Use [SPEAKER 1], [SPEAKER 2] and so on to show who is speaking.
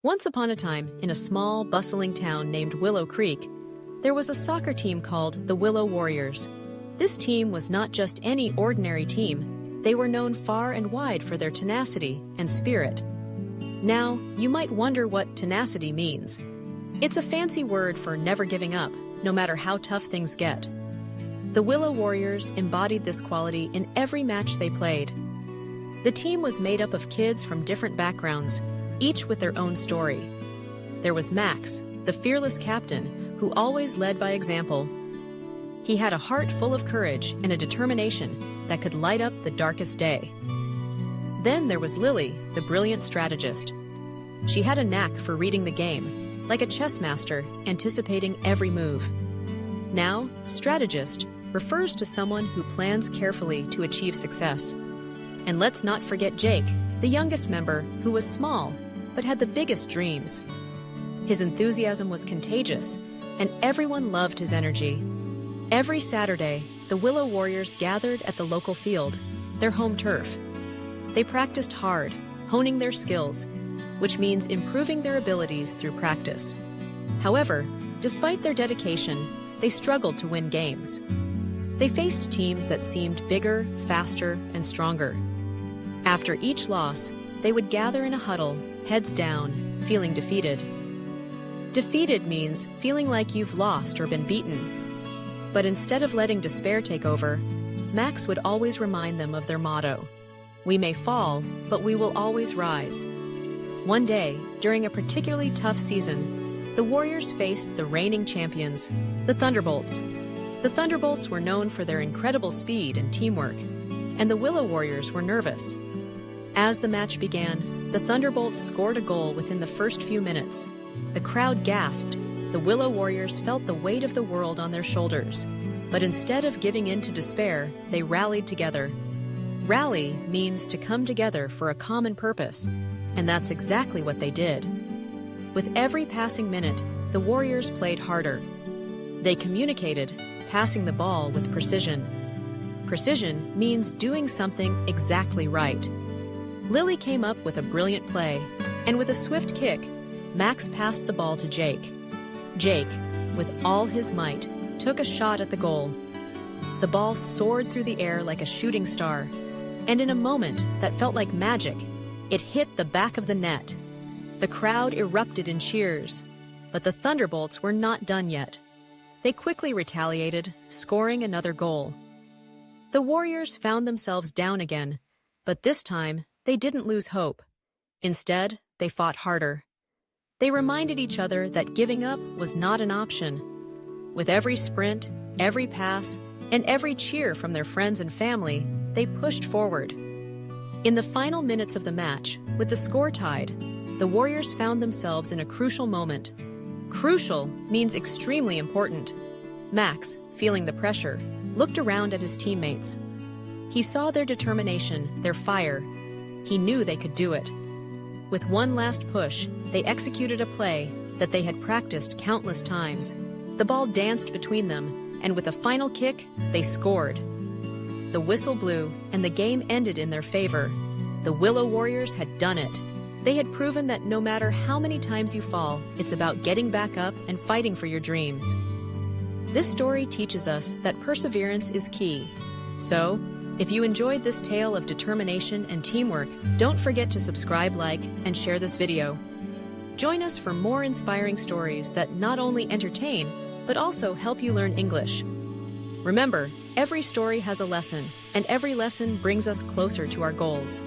[SPEAKER 1] Once upon a time, in a small, bustling town named Willow Creek, there was a soccer team called the Willow Warriors. This team was not just any ordinary team. They were known far and wide for their tenacity and spirit. Now, you might wonder what tenacity means. It's a fancy word for never giving up, no matter how tough things get. The Willow Warriors embodied this quality in every match they played. The team was made up of kids from different backgrounds, each with their own story. There was Max, the fearless captain, who always led by example. He had a heart full of courage and a determination that could light up the darkest day. Then there was Lily, the brilliant strategist. She had a knack for reading the game, like a chess master, anticipating every move. Now, strategist refers to someone who plans carefully to achieve success. And let's not forget Jake, the youngest member, who was small, but had the biggest dreams. His enthusiasm was contagious, and everyone loved his energy. Every Saturday, the Willow Warriors gathered at the local field, their home turf. They practiced hard, honing their skills, which means improving their abilities through practice. However, despite their dedication, they struggled to win games. They faced teams that seemed bigger, faster, and stronger. After each loss, they would gather in a huddle, heads down, feeling defeated. Defeated means feeling like you've lost or been beaten. But instead of letting despair take over, Max would always remind them of their motto: "We may fall, but we will always rise." One day, during a particularly tough season, the Warriors faced the reigning champions, the Thunderbolts. The Thunderbolts were known for their incredible speed and teamwork, and the Willow Warriors were nervous. As the match began, the Thunderbolts scored a goal within the first few minutes. The crowd gasped. The Willow Warriors felt the weight of the world on their shoulders. But instead of giving in to despair, they rallied together. Rally means to come together for a common purpose, and that's exactly what they did. With every passing minute, the Warriors played harder. They communicated, passing the ball with precision. Precision means doing something exactly right. Lily came up with a brilliant play, and with a swift kick, Max passed the ball to Jake. Jake, with all his might, took a shot at the goal. The ball soared through the air like a shooting star, and in a moment that felt like magic, it hit the back of the net. The crowd erupted in cheers, but the Thunderbolts were not done yet. They quickly retaliated, scoring another goal. The Warriors found themselves down again, but this time, they didn't lose hope. Instead, they fought harder. They reminded each other that giving up was not an option. With every sprint, every pass, and every cheer from their friends and family, they pushed forward. In the final minutes of the match, with the score tied, the Warriors found themselves in a crucial moment. Crucial means extremely important. Max, feeling the pressure, looked around at his teammates. He saw their determination, their fire. He knew they could do it. With one last push, they executed a play that they had practiced countless times. The ball danced between them, and with a final kick, they scored. The whistle blew, and the game ended in their favor. The Willow Warriors had done it. They had proven that no matter how many times you fall, it's about getting back up and fighting for your dreams. This story teaches us that perseverance is key. So, if you enjoyed this tale of determination and teamwork, don't forget to subscribe, like, and share this video. Join us for more inspiring stories that not only entertain, but also help you learn English. Remember, every story has a lesson, and every lesson brings us closer to our goals.